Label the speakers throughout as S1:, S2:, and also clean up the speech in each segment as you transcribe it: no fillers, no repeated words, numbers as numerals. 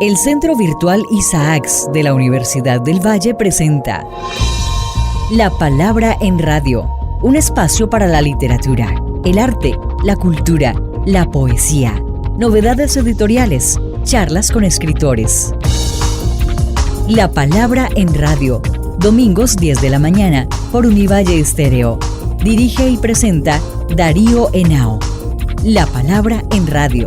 S1: El Centro Virtual Isaacs de la Universidad del Valle presenta La Palabra en Radio, un espacio para la literatura, el arte, la cultura, la poesía, novedades editoriales, charlas con escritores. La Palabra en Radio, domingos 10 de la mañana por Univalle Estéreo. Dirige y presenta Darío Henao. La Palabra en Radio.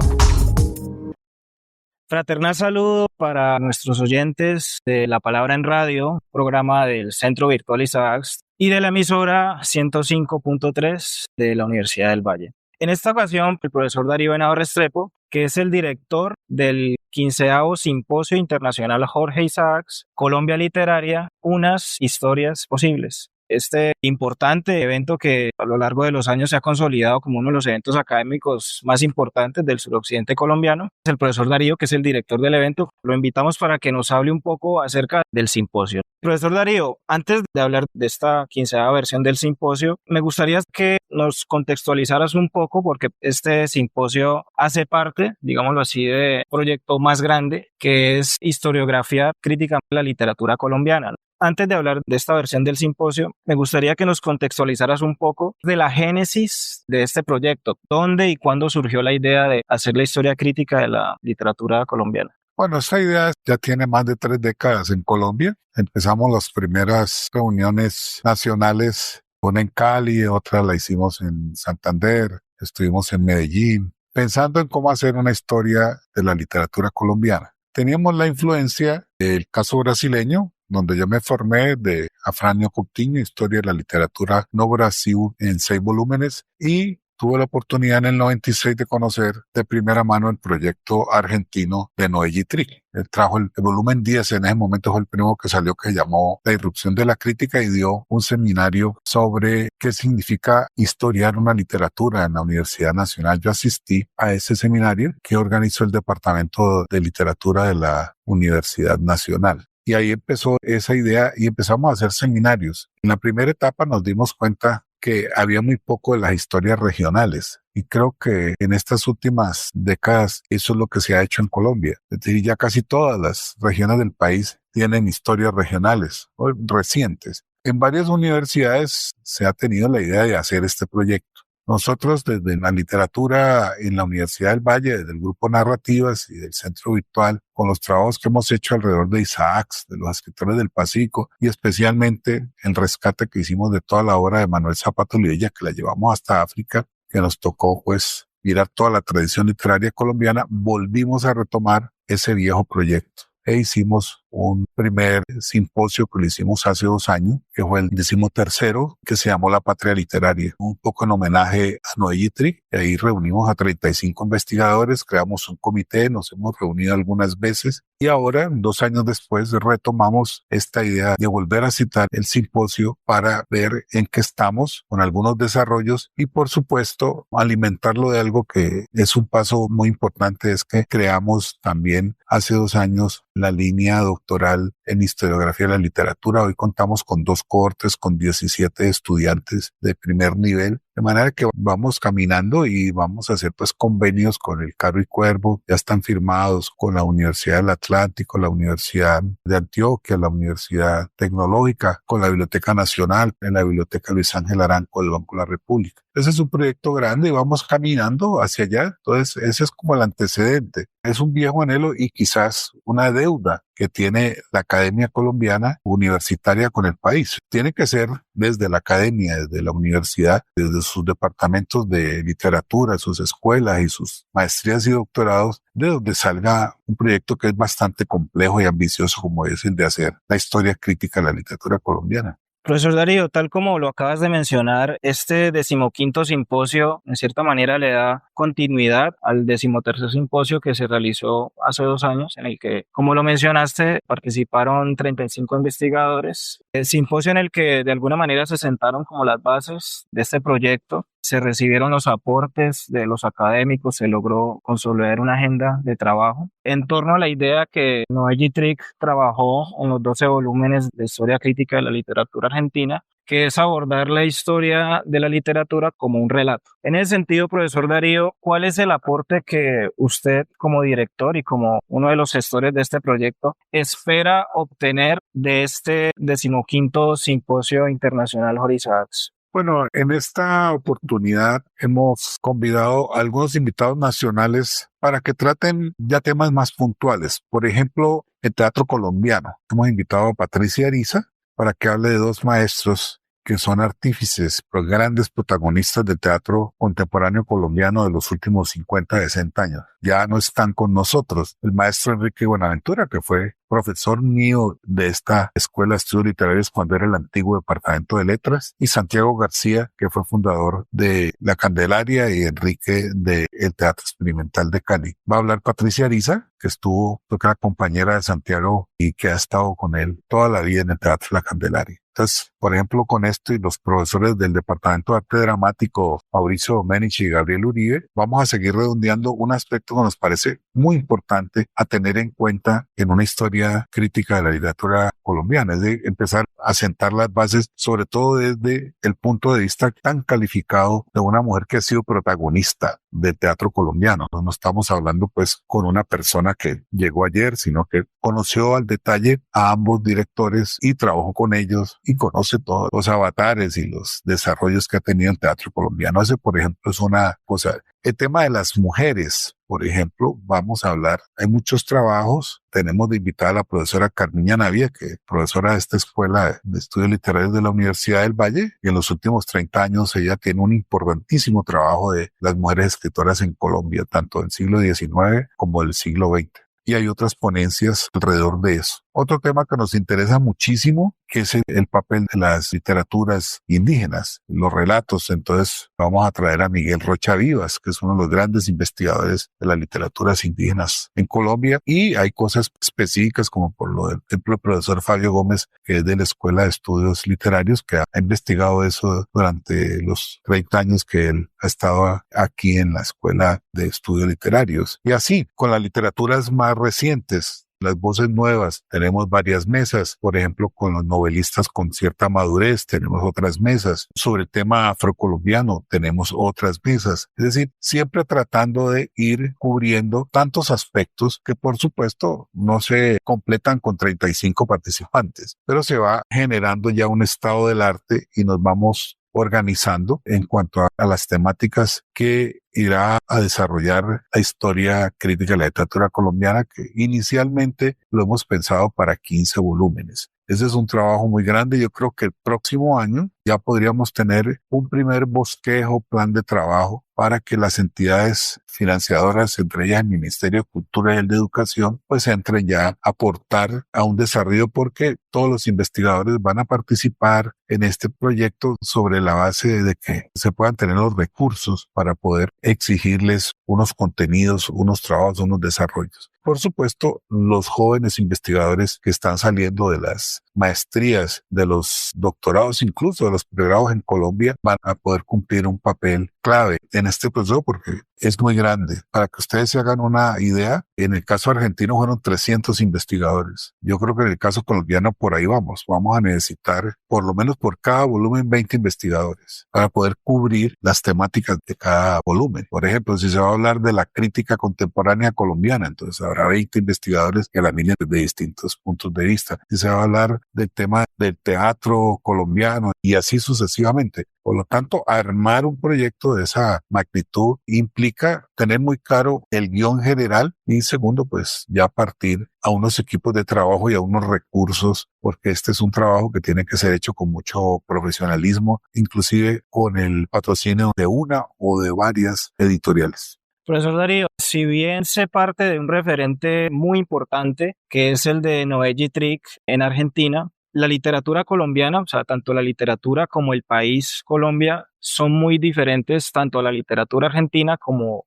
S2: Fraternal saludo para nuestros oyentes de La Palabra en Radio, programa del Centro Virtual Isaacs y de la emisora 105.3 de la Universidad del Valle. En esta ocasión, el profesor Darío Henao Restrepo, que es el director del 15º Simposio Internacional Jorge Isaacs, Colombia Literaria, unas historias posibles. Este importante evento que a lo largo de los años se ha consolidado como uno de los eventos académicos más importantes del suroccidente colombiano. El profesor Darío, que es el director del evento, lo invitamos para que nos hable un poco acerca del simposio. Profesor Darío, antes de hablar de esta 15ª versión del simposio, me gustaría que nos contextualizaras un poco, porque este simposio hace parte, digámoslo así, de un proyecto más grande que es historiografía crítica de la literatura colombiana. Antes de hablar de esta versión del simposio, me gustaría que nos contextualizaras un poco de la génesis de este proyecto. ¿Dónde y cuándo surgió la idea de hacer la historia crítica de la literatura colombiana?
S3: Bueno, esta idea ya tiene más de 3 décadas en Colombia. Empezamos las primeras reuniones nacionales, una en Cali, otra la hicimos en Santander, estuvimos en Medellín, pensando en cómo hacer una historia de la literatura colombiana. Teníamos la influencia del caso brasileño, donde yo me formé, de Afrânio Coutinho, Historia de la Literatura no Brasil, en 6 volúmenes, y tuve la oportunidad en el 96 de conocer de primera mano el proyecto argentino de Noé Yitrick. Él trajo el volumen 10, en ese momento fue el primero que salió, que se llamó La Irrupción de la Crítica, y dio un seminario sobre qué significa historiar una literatura en la Universidad Nacional. Yo asistí a ese seminario que organizó el Departamento de Literatura de la Universidad Nacional. Y ahí empezó esa idea y empezamos a hacer seminarios. En la primera etapa nos dimos cuenta que había muy poco de las historias regionales. Y creo que en estas últimas décadas eso es lo que se ha hecho en Colombia. Es decir, ya casi todas las regiones del país tienen historias regionales o recientes. En varias universidades se ha tenido la idea de hacer este proyecto. Nosotros desde la literatura en la Universidad del Valle, desde el Grupo Narrativas y del Centro Virtual, con los trabajos que hemos hecho alrededor de Isaacs, de los escritores del Pacífico, y especialmente el rescate que hicimos de toda la obra de Manuel Zapata Olivella, que la llevamos hasta África, que nos tocó pues mirar toda la tradición literaria colombiana, volvimos a retomar ese viejo proyecto. E hicimos un primer simposio que lo hicimos hace 2 años, que fue el 13º, que se llamó La Patria Literaria, un poco en homenaje a Noé Yitrick. Y ahí reunimos a 35 investigadores, creamos un comité, nos hemos reunido algunas veces, y ahora, 2 años después, retomamos esta idea de volver a citar el simposio para ver en qué estamos con algunos desarrollos y, por supuesto, alimentarlo de algo que es un paso muy importante, es que creamos también hace 2 años la línea doctoral en historiografía de la literatura. Hoy contamos con 2 cohortes con 17 estudiantes de primer nivel, de manera que vamos caminando y vamos a hacer pues convenios con el Caro y Cuervo, ya están firmados con la Universidad del Atlántico, la Universidad de Antioquia, la Universidad Tecnológica, con la Biblioteca Nacional, en la Biblioteca Luis Ángel Arango del Banco de la República. Ese es un proyecto grande y vamos caminando hacia allá. Entonces ese es como el antecedente. Es un viejo anhelo y quizás una deuda que tiene la academia colombiana universitaria con el país. Tiene que ser desde la academia, desde la universidad, desde sus departamentos de literatura, sus escuelas y sus maestrías y doctorados, de donde salga un proyecto que es bastante complejo y ambicioso, como es el de hacer la historia crítica de la literatura colombiana.
S2: Profesor Darío, tal como lo acabas de mencionar, este 15º simposio en cierta manera le da continuidad al 13º simposio que se realizó hace 2 años, en el que, como lo mencionaste, participaron 35 investigadores. El simposio en el que de alguna manera se sentaron como las bases de este proyecto. se recibieron los aportes de los académicos, se logró consolidar una agenda de trabajo en torno a la idea que Noé G. Trick trabajó en los 12 volúmenes de Historia Crítica de la Literatura Argentina, que es abordar la historia de la literatura como un relato. En ese sentido, profesor Darío, ¿cuál es el aporte que usted como director y como uno de los gestores de este proyecto espera obtener de este 15º Simposio Internacional Jorge Isaacs?
S3: Bueno, en esta oportunidad hemos convidado a algunos invitados nacionales para que traten ya temas más puntuales. Por ejemplo, el teatro colombiano. Hemos invitado a Patricia Ariza para que hable de dos maestros que son artífices, pues grandes protagonistas del teatro contemporáneo colombiano de los últimos 50, 60 años. Ya no están con nosotros. El maestro Enrique Buenaventura, que fue profesor mío de esta Escuela de Estudios Literarios cuando era el antiguo Departamento de Letras, y Santiago García, que fue fundador de La Candelaria, y Enrique del Teatro Experimental de Cali. Va a hablar Patricia Ariza, que fue la compañera de Santiago y que ha estado con él toda la vida en el Teatro La Candelaria. Entonces, por ejemplo, con esto y los profesores del Departamento de Arte Dramático, Mauricio Domenech y Gabriel Uribe, vamos a seguir redondeando un aspecto que nos parece muy importante a tener en cuenta en una historia crítica de la literatura colombiana, es de empezar a sentar las bases, sobre todo desde el punto de vista tan calificado de una mujer que ha sido protagonista del teatro colombiano. No estamos hablando pues con una persona que llegó ayer, sino que conoció al detalle a ambos directores y trabajó con ellos y conoce todos los avatares y los desarrollos que ha tenido el teatro colombiano. Ese, por ejemplo, es una cosa. El tema de las mujeres, por ejemplo, vamos a hablar. Hay muchos trabajos. Tenemos de invitada a la profesora Carmiña Navia, que es profesora de esta Escuela de Estudios Literarios de la Universidad del Valle, y en los últimos 30 años ella tiene un importantísimo trabajo de las mujeres escritoras en Colombia, tanto del siglo XIX como del siglo XX. Y hay otras ponencias alrededor de eso. Otro tema que nos interesa muchísimo, que es el papel de las literaturas indígenas, los relatos. Entonces vamos a traer a Miguel Rocha Vivas, que es uno de los grandes investigadores de las literaturas indígenas en Colombia. Y hay cosas específicas, como por lo del ejemplo el profesor Fabio Gómez, que es de la Escuela de Estudios Literarios, que ha investigado eso durante los 30 años que él ha estado aquí en la Escuela de Estudios Literarios. Y así, con las literaturas más recientes, las voces nuevas, tenemos varias mesas, por ejemplo, con los novelistas con cierta madurez, tenemos otras mesas, sobre el tema afrocolombiano, tenemos otras mesas, es decir, siempre tratando de ir cubriendo tantos aspectos que por supuesto no se completan con 35 participantes, pero se va generando ya un estado del arte y nos vamos organizando en cuanto a las temáticas que irá a desarrollar la historia crítica de la literatura colombiana, que inicialmente lo hemos pensado para 15 volúmenes. Ese es un trabajo muy grande. Yo creo que el próximo año ya podríamos tener un primer bosquejo, plan de trabajo para que las entidades financiadoras, entre ellas el Ministerio de Cultura y el de Educación, pues entren ya a aportar a un desarrollo, porque todos los investigadores van a participar en este proyecto sobre la base de que se puedan tener los recursos para poder exigirles unos contenidos, unos trabajos, unos desarrollos. Por supuesto, los jóvenes investigadores que están saliendo de las maestrías, de los doctorados, incluso de los pregrados en Colombia, van a poder cumplir un papel clave en este proceso porque es muy grande. Para que ustedes se hagan una idea, en el caso argentino fueron 300 investigadores. Yo creo que en el caso colombiano por ahí vamos a necesitar por lo menos por cada volumen 20 investigadores para poder cubrir las temáticas de cada volumen. Por ejemplo, si se va a hablar de la crítica contemporánea colombiana, entonces habrá 20 investigadores que la miren desde distintos puntos de vista. Si se va a hablar del tema del teatro colombiano y así sucesivamente. Por lo tanto, armar un proyecto de esa magnitud implica tener muy claro el guión general y segundo, pues ya partir a unos equipos de trabajo y a unos recursos, porque este es un trabajo que tiene que ser hecho con mucho profesionalismo, inclusive con el patrocinio de una o de varias editoriales.
S2: Profesor Darío, si bien se parte de un referente muy importante, que es el de Noé G. Trick en Argentina, la literatura colombiana, o sea, tanto la literatura como el país Colombia, son muy diferentes, tanto la literatura argentina como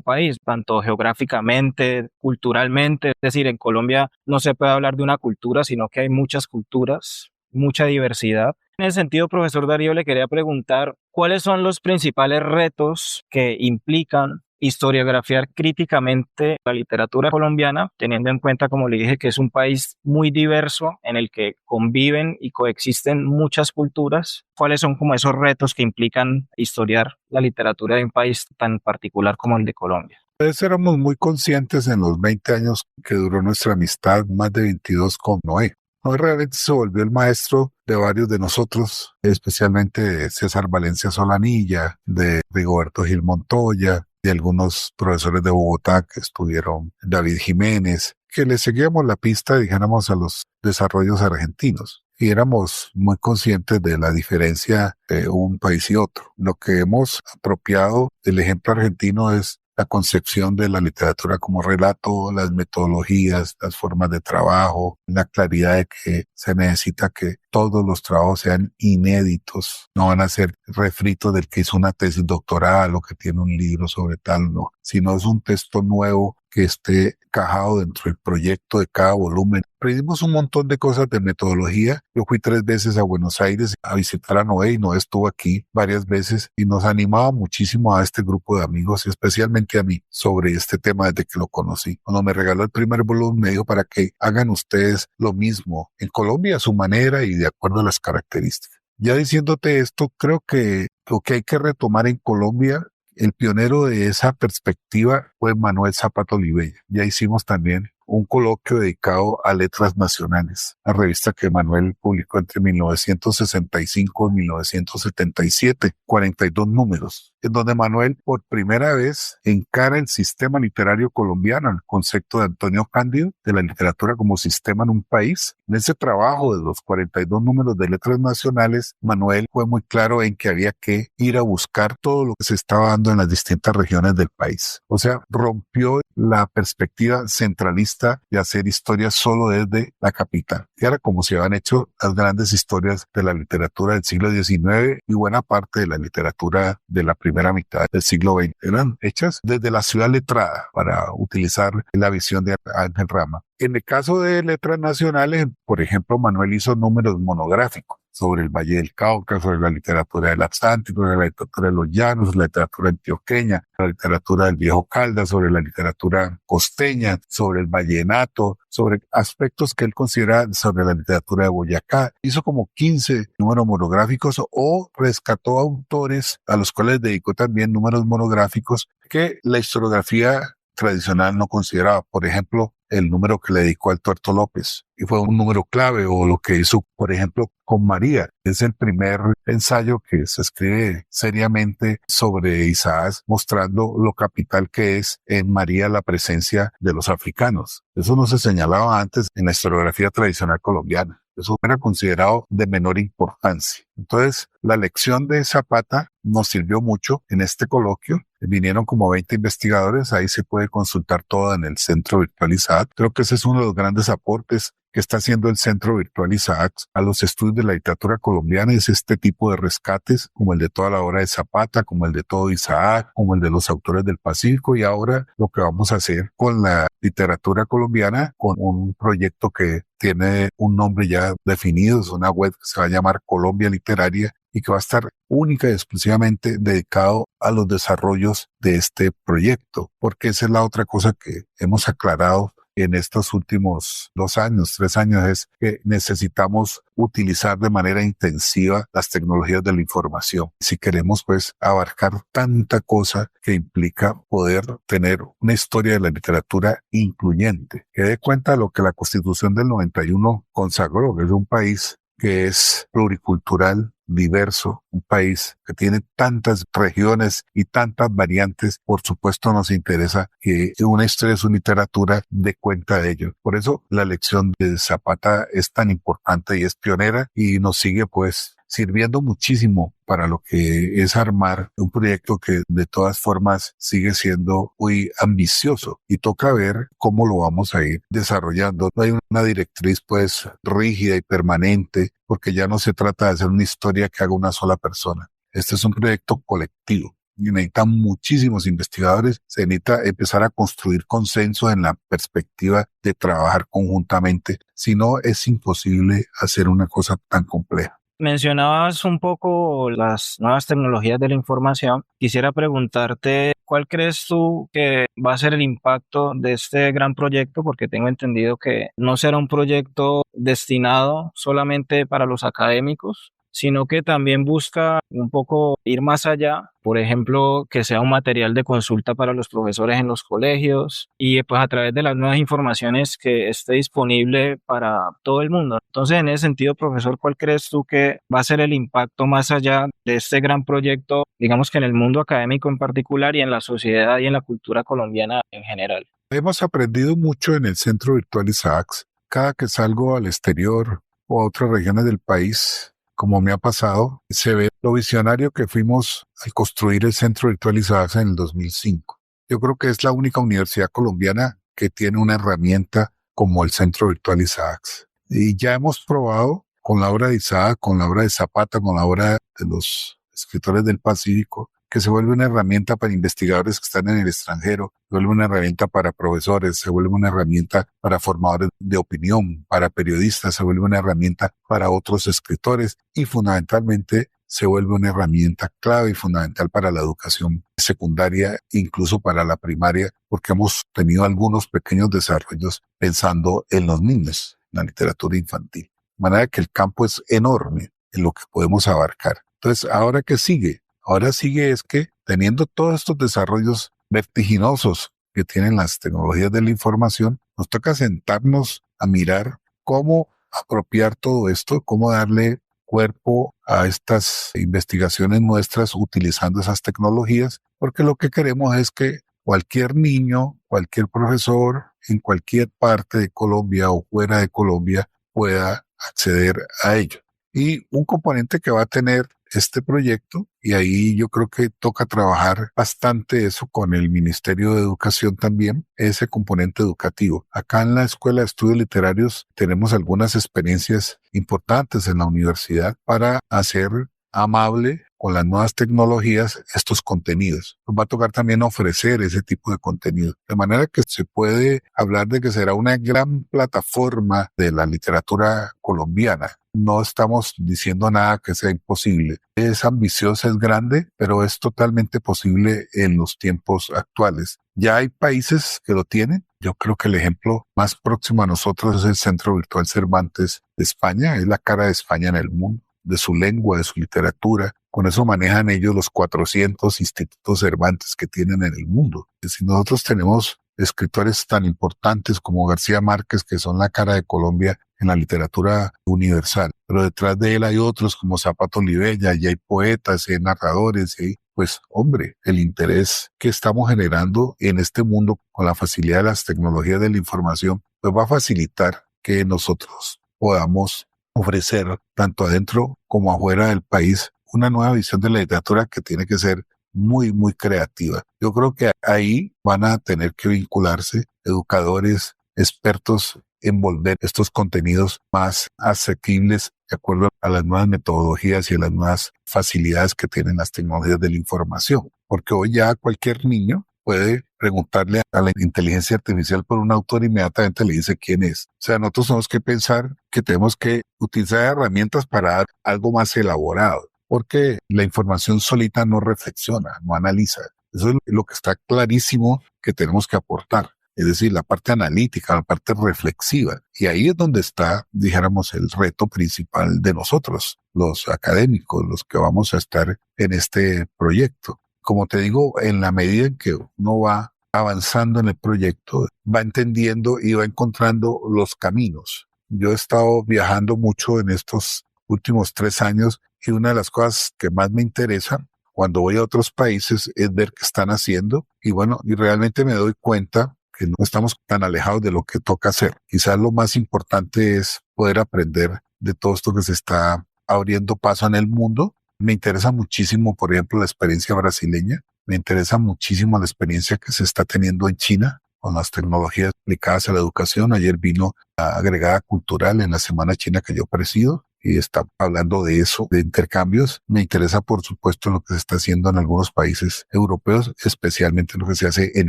S2: país, tanto geográficamente, culturalmente. Es decir, en Colombia no se puede hablar de una cultura, sino que hay muchas culturas. mucha diversidad. En ese sentido, profesor Darío, le quería preguntar, ¿cuáles son los principales retos que implican historiografiar críticamente la literatura colombiana, teniendo en cuenta, como le dije, que es un país muy diverso en el que conviven y coexisten muchas culturas? ¿Cuáles son como esos retos que implican historiar la literatura de un país tan particular como el de Colombia?
S3: Entonces éramos muy conscientes en los 20 años que duró nuestra amistad, más de 22 con Noé. Noé realmente se volvió el maestro de varios de nosotros, especialmente de César Valencia Solanilla, de Rigoberto Gil Montoya, de algunos profesores de Bogotá que estuvieron, David Jiménez, que le seguíamos la pista, dijéramos, a los desarrollos argentinos. Y éramos muy conscientes de la diferencia de un país y otro. Lo que hemos apropiado del ejemplo argentino es la concepción de la literatura como relato, las metodologías, las formas de trabajo, la claridad de que se necesita que todos los trabajos sean inéditos, no van a ser refritos del que hizo una tesis doctoral o que tiene un libro sobre tal, no, sino es un texto nuevo que esté cajado dentro del proyecto de cada volumen. Aprendimos un montón de cosas de metodología. Yo fui 3 veces a Buenos Aires a visitar a Noé y Noé estuvo aquí varias veces y nos animaba muchísimo a este grupo de amigos y especialmente a mí sobre este tema desde que lo conocí. Cuando me regaló el primer volumen me dijo para que hagan ustedes lo mismo en Colombia a su manera y de acuerdo a las características. Ya diciéndote esto, creo que lo que hay que retomar en Colombia, el pionero de esa perspectiva fue Manuel Zapata Olivella. Ya hicimos también un coloquio dedicado a letras nacionales, la revista que Manuel publicó entre 1965 y 1977, 42 números, en donde Manuel por primera vez encara el sistema literario colombiano, el concepto de Antonio Cándido, de la literatura como sistema en un país. En ese trabajo de los 42 números de letras nacionales, Manuel fue muy claro en que había que ir a buscar todo lo que se estaba dando en las distintas regiones del país. O sea, rompió la perspectiva centralista de hacer historias solo desde la capital. Y era como se habían hecho las grandes historias de la literatura del siglo XIX y buena parte de la literatura de la primera mitad del siglo XX. Eran hechas desde la ciudad letrada, para utilizar la visión de Ángel Rama. En el caso de letras nacionales, por ejemplo, Manuel hizo números monográficos sobre el Valle del Cauca, sobre la literatura del Atlántico, sobre la literatura de los llanos, la literatura antioqueña, la literatura del Viejo Caldas, sobre la literatura costeña, sobre el vallenato, sobre aspectos que él considera sobre la literatura de Boyacá. Hizo como 15 números monográficos o rescató autores a los cuales dedicó también números monográficos que la historiografía tradicional no consideraba. Por ejemplo, el número que le dedicó al Tuerto López, y fue un número clave, o lo que hizo, por ejemplo, con María. Es el primer ensayo que se escribe seriamente sobre Isaac, mostrando lo capital que es en María la presencia de los africanos. Eso no se señalaba antes en la historiografía tradicional colombiana. Eso era considerado de menor importancia. Entonces, la lección de Zapata nos sirvió mucho en este coloquio. Vinieron como 20 investigadores, ahí se puede consultar todo en el Centro Virtual Isaac. Creo que ese es uno de los grandes aportes que está haciendo el Centro Virtual Isaac a los estudios de la literatura colombiana, es este tipo de rescates, como el de toda la obra de Zapata, como el de todo Isaac, como el de los autores del Pacífico, y ahora lo que vamos a hacer con la literatura colombiana, con un proyecto que tiene un nombre ya definido, es una web que se va a llamar Colombia Literaria, y que va a estar única y exclusivamente dedicado a los desarrollos de este proyecto, porque esa es la otra cosa que hemos aclarado en estos últimos 2 años, 3 años, es que necesitamos utilizar de manera intensiva las tecnologías de la información. Si queremos pues abarcar tanta cosa que implica poder tener una historia de la literatura incluyente, que dé cuenta de lo que la Constitución del 91 consagró, que es un país que es pluricultural, diverso, un país que tiene tantas regiones y tantas variantes. Por supuesto nos interesa que una historia de su literatura dé cuenta de ello. Por eso la lección de Zapata es tan importante y es pionera y nos sigue pues sirviendo muchísimo para lo que es armar un proyecto que de todas formas sigue siendo muy ambicioso y toca ver cómo lo vamos a ir desarrollando. No hay una directriz pues rígida y permanente, porque ya no se trata de hacer una historia que haga una sola persona. Este es un proyecto colectivo. y necesitan muchísimos investigadores, se necesita empezar a construir consenso en la perspectiva de trabajar conjuntamente, si no es imposible hacer una cosa tan compleja.
S2: Mencionabas un poco las nuevas tecnologías de la información. Quisiera preguntarte, ¿cuál crees tú que va a ser el impacto de este gran proyecto? Porque tengo entendido que no será un proyecto destinado solamente para los académicos, sino que también busca un poco ir más allá, por ejemplo, que sea un material de consulta para los profesores en los colegios y pues a través de las nuevas informaciones que esté disponible para todo el mundo. Entonces, en ese sentido, profesor, ¿cuál crees tú que va a ser el impacto más allá de este gran proyecto, digamos que en el mundo académico en particular y en la sociedad y en la cultura colombiana en general?
S3: Hemos aprendido mucho en el Centro Virtual Isaacs. Cada que salgo al exterior o a otras regiones del país, como me ha pasado, se ve lo visionario que fuimos al construir el Centro Virtual Isaacs en el 2005. Yo creo que es la única universidad colombiana que tiene una herramienta como el Centro Virtual Isaacs. Y ya hemos probado con la obra de Isaac, con la obra de Zapata, con la obra de los escritores del Pacífico, que se vuelve una herramienta para investigadores que están en el extranjero, se vuelve una herramienta para profesores, se vuelve una herramienta para formadores de opinión, para periodistas, se vuelve una herramienta para otros escritores y fundamentalmente se vuelve una herramienta clave y fundamental para la educación secundaria, incluso para la primaria, porque hemos tenido algunos pequeños desarrollos pensando en los niños, en la literatura infantil. De manera que el campo es enorme en lo que podemos abarcar. Entonces, ¿ahora qué sigue? Ahora sigue es que teniendo todos estos desarrollos vertiginosos que tienen las tecnologías de la información, nos toca sentarnos a mirar cómo apropiar todo esto, cómo darle cuerpo a estas investigaciones nuestras utilizando esas tecnologías, porque lo que queremos es que cualquier niño, cualquier profesor en cualquier parte de Colombia o fuera de Colombia pueda acceder a ello. Y un componente que va a tener este proyecto, y ahí yo creo que toca trabajar bastante eso con el Ministerio de Educación también, ese componente educativo. Acá en la Escuela de Estudios Literarios tenemos algunas experiencias importantes en la universidad para hacer amable con las nuevas tecnologías estos contenidos. Nos va a tocar también ofrecer ese tipo de contenido. De manera que se puede hablar de que será una gran plataforma de la literatura colombiana. No estamos diciendo nada que sea imposible. Es ambiciosa, es grande, pero es totalmente posible en los tiempos actuales. Ya hay países que lo tienen. Yo creo que el ejemplo más próximo a nosotros es el Centro Virtual Cervantes de España. Es la cara de España en el mundo, de su lengua, de su literatura. Con eso manejan ellos los 400 institutos Cervantes que tienen en el mundo. Y si nosotros tenemos escritores tan importantes como García Márquez, que son la cara de Colombia en la literatura universal, pero detrás de él hay otros como Zapato Olivella, y hay poetas, y hay narradores, y pues hombre, el interés que estamos generando en este mundo con la facilidad de las tecnologías de la información, pues va a facilitar que nosotros podamos ofrecer tanto adentro como afuera del país una nueva visión de la literatura que tiene que ser muy, muy creativa. Yo creo que ahí van a tener que vincularse educadores, expertos en volver estos contenidos más asequibles de acuerdo a las nuevas metodologías y a las nuevas facilidades que tienen las tecnologías de la información. Porque hoy ya cualquier niño puede preguntarle a la inteligencia artificial por un autor e inmediatamente le dice quién es. O sea, nosotros tenemos que pensar que tenemos que utilizar herramientas para dar algo más elaborado, porque la información solita no reflexiona, no analiza. Eso es lo que está clarísimo que tenemos que aportar. Es decir, la parte analítica, la parte reflexiva. Y ahí es donde está, dijéramos, el reto principal de nosotros, los académicos, los que vamos a estar en este proyecto. Como te digo, en la medida en que uno va avanzando en el proyecto, va entendiendo y va encontrando los caminos. Yo he estado viajando mucho en estos últimos 3 años y una de las cosas que más me interesa cuando voy a otros países es ver qué están haciendo y bueno, y realmente me doy cuenta que no estamos tan alejados de lo que toca hacer. Quizás lo más importante es poder aprender de todo esto que se está abriendo paso en el mundo. Me interesa muchísimo, por ejemplo, la experiencia brasileña. Me interesa muchísimo la experiencia que se está teniendo en China con las tecnologías aplicadas a la educación. Ayer vino la agregada cultural en la Semana China que yo presido y está hablando de eso, de intercambios. Me interesa, por supuesto, lo que se está haciendo en algunos países europeos, especialmente lo que se hace en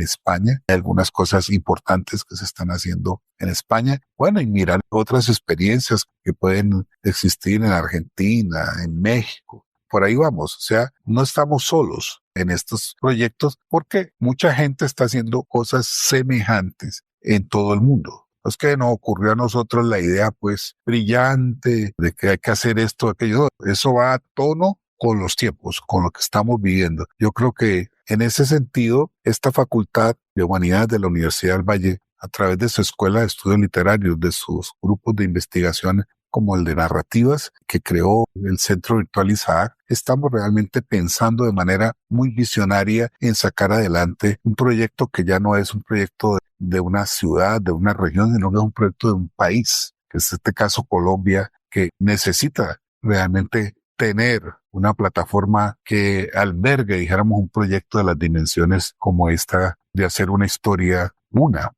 S3: España. Hay algunas cosas importantes que se están haciendo en España. Bueno, y mirar otras experiencias que pueden existir en Argentina, en México. Por ahí vamos. O sea, no estamos solos en estos proyectos porque mucha gente está haciendo cosas semejantes en todo el mundo. Es que nos ocurrió a nosotros la idea, pues, brillante de que hay que hacer esto, aquello. Eso va a tono con los tiempos, con lo que estamos viviendo. Yo creo que en ese sentido, esta Facultad de Humanidades de la Universidad del Valle, a través de su Escuela de Estudios Literarios, de sus grupos de investigación, como el de narrativas que creó el Centro Virtual Isaac, estamos realmente pensando de manera muy visionaria en sacar adelante un proyecto que ya no es un proyecto de una ciudad, de una región, sino que es un proyecto de un país, que es este caso Colombia, que necesita realmente tener una plataforma que albergue, dijéramos, un proyecto de las dimensiones como esta, de hacer una historia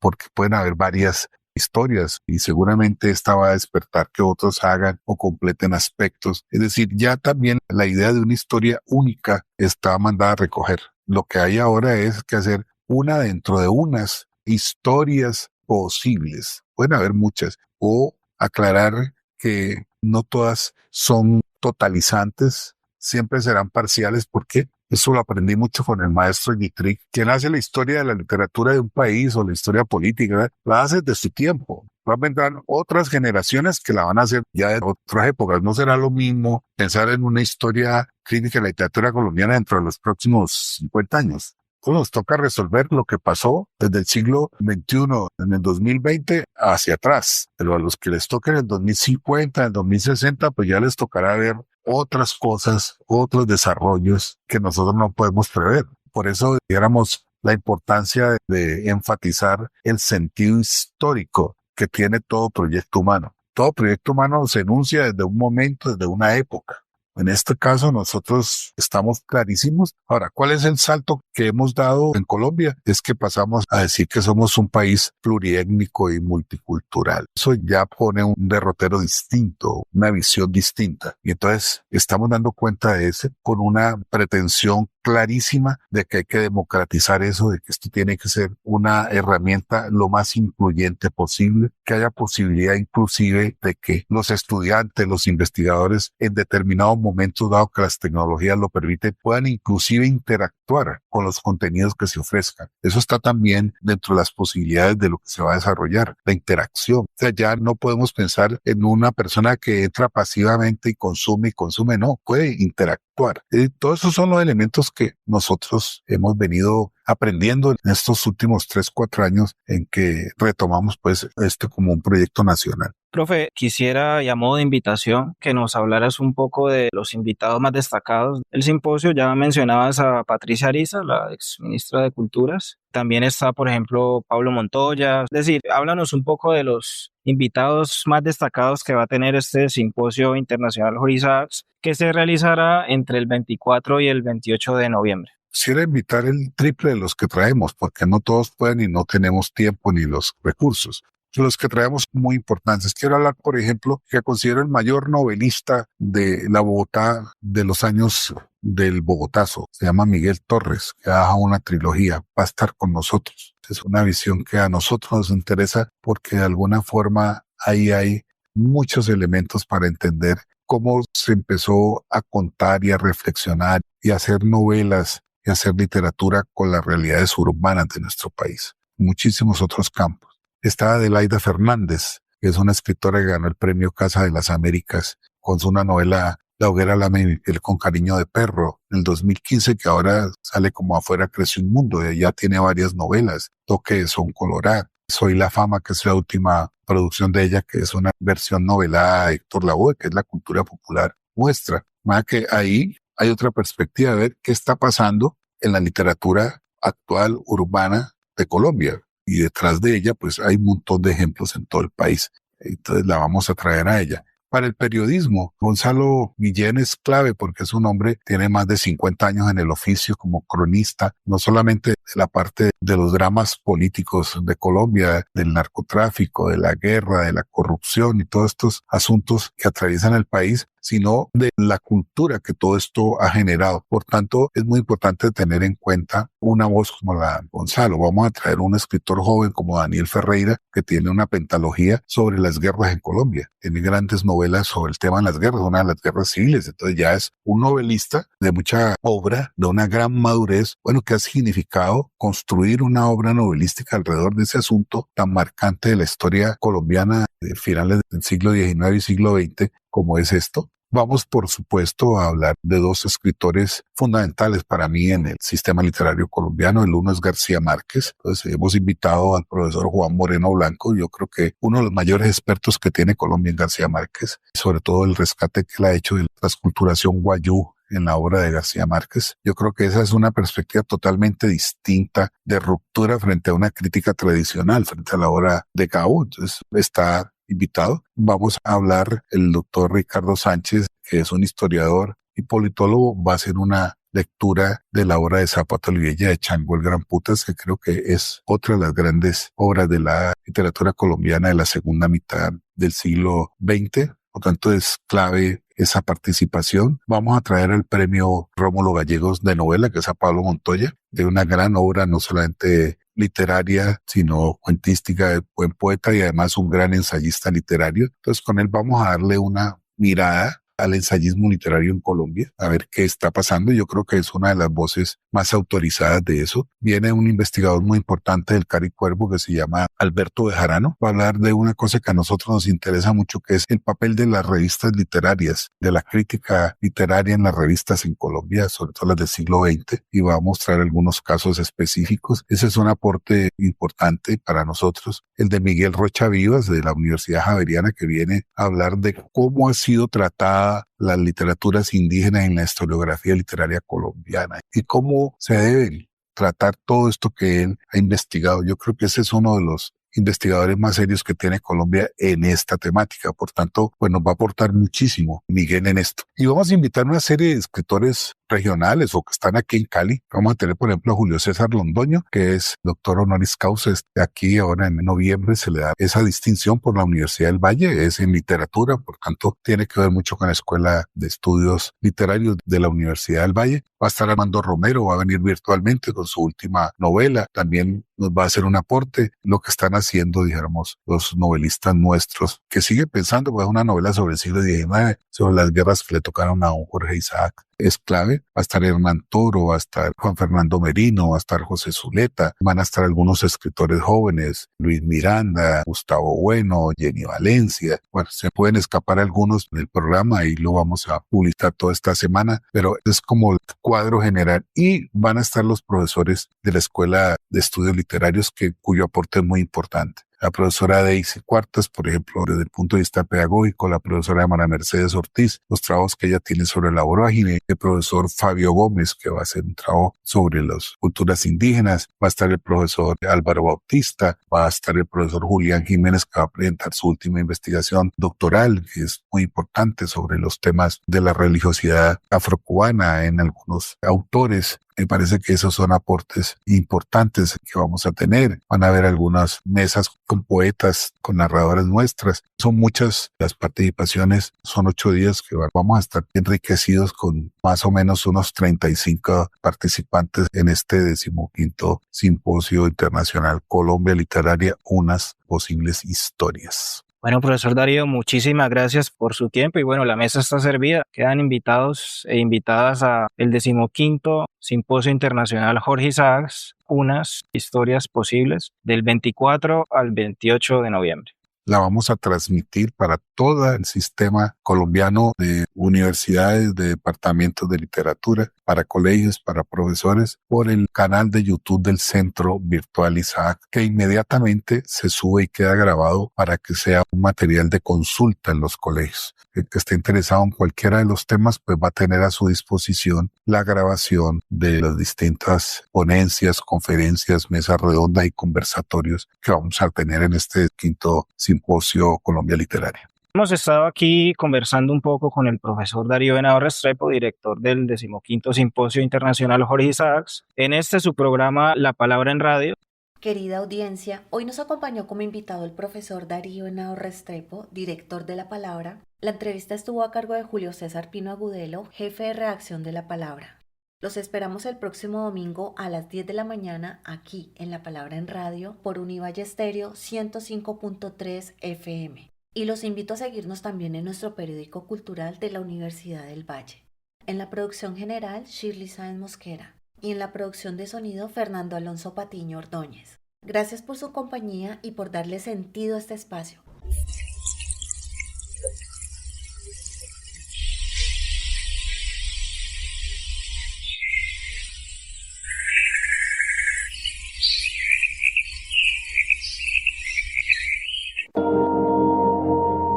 S3: porque pueden haber varias historias y seguramente esta va a despertar que otros hagan o completen aspectos. Es decir, ya también la idea de una historia única está mandada a recoger. Lo que hay ahora es que hacer una dentro de unas historias posibles. Pueden haber muchas. O aclarar que no todas son totalizantes, siempre serán parciales. ¿Por qué? Eso lo aprendí mucho con el maestro Guitry, quien hace la historia de la literatura de un país o la historia política, ¿verdad? La hace de su tiempo. Vendrán otras generaciones que la van a hacer ya de otras épocas. No será lo mismo pensar en una historia crítica de la literatura colombiana dentro de los próximos 50 años. Entonces nos toca resolver lo que pasó desde el siglo XXI, en el 2020, hacia atrás. Pero a los que les toque en el 2050, en el 2060, pues ya les tocará ver otras cosas, otros desarrollos que nosotros no podemos prever. Por eso, dijéramos, la importancia de enfatizar el sentido histórico que tiene todo proyecto humano. Todo proyecto humano se enuncia desde un momento, desde una época. En este caso, nosotros estamos clarísimos. Ahora, ¿cuál es el salto que hemos dado en Colombia? Es que pasamos a decir que somos un país pluriétnico y multicultural. Eso ya pone un derrotero distinto, una visión distinta. Y entonces estamos dando cuenta de eso con una pretensión clarísima de que hay que democratizar eso, de que esto tiene que ser una herramienta lo más incluyente posible, que haya posibilidad inclusive de que los estudiantes, los investigadores, en determinados momentos, dado que las tecnologías lo permiten, puedan inclusive interactuar con los contenidos que se ofrezcan. Eso está también dentro de las posibilidades de lo que se va a desarrollar, la interacción. O sea, ya no podemos pensar en una persona que entra pasivamente y consume, no, puede interactuar. Todos esos son los elementos que nosotros hemos venido aprendiendo en estos últimos 3-4 años en que retomamos pues como un proyecto nacional.
S2: Profe, quisiera, y a modo de invitación, que nos hablaras un poco de los invitados más destacados del simposio. Ya mencionabas a Patricia Ariza, la ex ministra de Culturas. También está, por ejemplo, Pablo Montoya. Es decir, háblanos un poco de los invitados más destacados que va a tener este simposio internacional Jorge Isaacs, que se realizará entre el 24 y el 28 de noviembre.
S3: Quisiera invitar el triple de los que traemos, porque no todos pueden y no tenemos tiempo ni los recursos. Los que traemos muy importantes. Quiero hablar, por ejemplo, que considero el mayor novelista de la Bogotá de los años del Bogotazo. Se llama Miguel Torres, que ha dado una trilogía. Va a estar con nosotros. Es una visión que a nosotros nos interesa porque de alguna forma ahí hay muchos elementos para entender cómo se empezó a contar y a reflexionar y a hacer novelas y a hacer literatura con las realidades urbanas de nuestro país. Muchísimos otros campos. Está Adelaida Fernández, que es una escritora que ganó el premio Casa de las Américas con su novela La hoguera lame mi piel con cariño de perro, en el 2015, que ahora sale como Afuera crece un mundo, y ya tiene varias novelas, Toque de son colorado, Soy la fama, que es la última producción de ella, que es una versión novelada de Héctor Lavoe, que es la cultura popular nuestra. Más que ahí hay otra perspectiva de ver qué está pasando en la literatura actual urbana de Colombia. Y detrás de ella, pues hay un montón de ejemplos en todo el país. Entonces la vamos a traer a ella. Para el periodismo, Gonzalo Guillén es clave porque es un hombre, tiene más de 50 años en el oficio como cronista, no solamente la parte de los dramas políticos de Colombia, del narcotráfico, de la guerra, de la corrupción y todos estos asuntos que atraviesan el país, sino de la cultura que todo esto ha generado. Por tanto, es muy importante tener en cuenta una voz como la de Gonzalo. Vamos a traer un escritor joven como Daniel Ferreira, que tiene una pentalogía sobre las guerras en Colombia. Tiene grandes novelas sobre el tema de las guerras, una de las guerras civiles. Entonces ya es un novelista de mucha obra, de una gran madurez, que ha significado construir una obra novelística alrededor de ese asunto tan marcante de la historia colombiana de finales del siglo XIX y siglo XX, como es esto. Vamos, por supuesto, a hablar de dos escritores fundamentales para mí en el sistema literario colombiano. El uno es García Márquez. Entonces, hemos invitado al profesor Juan Moreno Blanco. Yo creo que uno de los mayores expertos que tiene Colombia en García Márquez, sobre todo el rescate que él ha hecho de la transculturación guayú en la obra de García Márquez. Yo creo que esa es una perspectiva totalmente distinta de ruptura frente a una crítica tradicional, frente a la obra de Gabo. Entonces, está invitado. Vamos a hablar el doctor Ricardo Sánchez, que es un historiador y politólogo, va a hacer una lectura de la obra de Zápata Olivella de Chango el Gran Putas, que creo que es otra de las grandes obras de la literatura colombiana de la segunda mitad del siglo XX. Por tanto, es clave esa participación. Vamos a traer el premio Rómulo Gallegos de novela, que es a Pablo Montoya, de una gran obra, no solamente literaria, sino cuentística, de buen poeta y además un gran ensayista literario. Entonces, con él vamos a darle una mirada al ensayismo literario en Colombia, a ver qué está pasando. Yo creo que es una de las voces más autorizadas de eso. Viene un investigador muy importante del Cari Cuervo que se llama Alberto Bejarano. Va a hablar de una cosa que a nosotros nos interesa mucho, que es el papel de las revistas literarias, de la crítica literaria en las revistas en Colombia, sobre todo las del siglo XX, y va a mostrar algunos casos específicos. Ese es un aporte importante para nosotros. El de Miguel Rocha Vivas, de la Universidad Javeriana, que viene a hablar de cómo ha sido tratada las literaturas indígenas en la historiografía literaria colombiana y cómo se debe tratar todo esto que él ha investigado. Yo creo que ese es uno de los investigadores más serios que tiene Colombia en esta temática. Por tanto, nos va a aportar muchísimo Miguel en esto. Y vamos a invitar una serie de escritores regionales o que están aquí en Cali. Vamos a tener, por ejemplo, a Julio César Londoño, que es doctor honoris causa. Aquí ahora en noviembre se le da esa distinción por la Universidad del Valle. Es en literatura, por tanto, tiene que ver mucho con la Escuela de Estudios Literarios de la Universidad del Valle. Va a estar Armando Romero, va a venir virtualmente con su última novela. También nos va a hacer un aporte, lo que están haciendo, dijéramos, los novelistas nuestros, que sigue pensando, pues, una novela sobre el siglo XIX, sobre las guerras que le tocaron a don Jorge Isaac. Es clave. Va a estar Hernán Toro, va a estar Juan Fernando Merino, va a estar José Zuleta, van a estar algunos escritores jóvenes, Luis Miranda, Gustavo Bueno, Jenny Valencia. Bueno, se pueden escapar algunos del programa y lo vamos a publicar toda esta semana, pero es como el cuadro general. Y van a estar los profesores de la Escuela de Estudios Literarios, cuyo aporte es muy importante. La profesora Daisy Cuartas, por ejemplo, desde el punto de vista pedagógico, la profesora María Mercedes Ortiz, los trabajos que ella tiene sobre la vorágine, el profesor Fabio Gómez, que va a hacer un trabajo sobre las culturas indígenas, va a estar el profesor Álvaro Bautista, va a estar el profesor Julián Jiménez, que va a presentar su última investigación doctoral, que es muy importante sobre los temas de la religiosidad afrocubana en algunos autores. Me parece que esos son aportes importantes que vamos a tener. Van a haber algunas mesas con poetas, con narradoras nuestras. Son muchas las participaciones. Son 8 días que vamos a estar enriquecidos con más o menos unos 35 participantes en este 15º Simposio Internacional Colombia Literaria, unas posibles historias.
S2: Bueno, profesor Darío, muchísimas gracias por su tiempo y la mesa está servida. Quedan invitados e invitadas a el 15º Simposio Internacional Jorge Isaacs, unas historias posibles, del 24 al 28 de noviembre.
S3: La vamos a transmitir para todo el sistema colombiano de universidades, de departamentos de literatura, para colegios, para profesores, por el canal de YouTube del Centro Virtual Isaac, que inmediatamente se sube y queda grabado para que sea un material de consulta en los colegios. El que esté interesado en cualquiera de los temas, pues va a tener a su disposición la grabación de las distintas ponencias, conferencias, mesas redondas y conversatorios que vamos a tener en este 5º Simposio Colombia Literaria.
S2: Hemos estado aquí conversando un poco con el profesor Darío Henao Restrepo, director del 15º Simposio Internacional Jorge Isaacs, en su programa La Palabra en Radio.
S4: Querida audiencia, hoy nos acompañó como invitado el profesor Darío Henao Restrepo, director de La Palabra. La entrevista estuvo a cargo de Julio César Pino Agudelo, jefe de redacción de La Palabra. Los esperamos el próximo domingo a las 10 de la mañana aquí en La Palabra en Radio por Univalle Estéreo 105.3 FM. Y los invito a seguirnos también en nuestro periódico cultural de la Universidad del Valle. En la producción general, Shirley Sáenz Mosquera. Y en la producción de sonido, Fernando Alonso Patiño Ordóñez. Gracias por su compañía y por darle sentido a este espacio.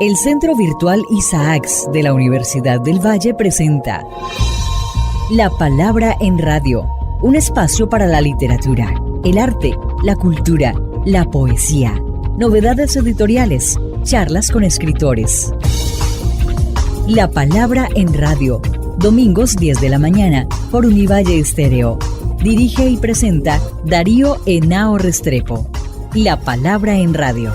S1: El Centro Virtual Isaacs de la Universidad del Valle presenta La Palabra en Radio, un espacio para la literatura, el arte, la cultura, la poesía, novedades editoriales, charlas con escritores. La Palabra en Radio, domingos 10 de la mañana por Univalle Estéreo. Dirige y presenta Darío Henao Restrepo. La Palabra en Radio.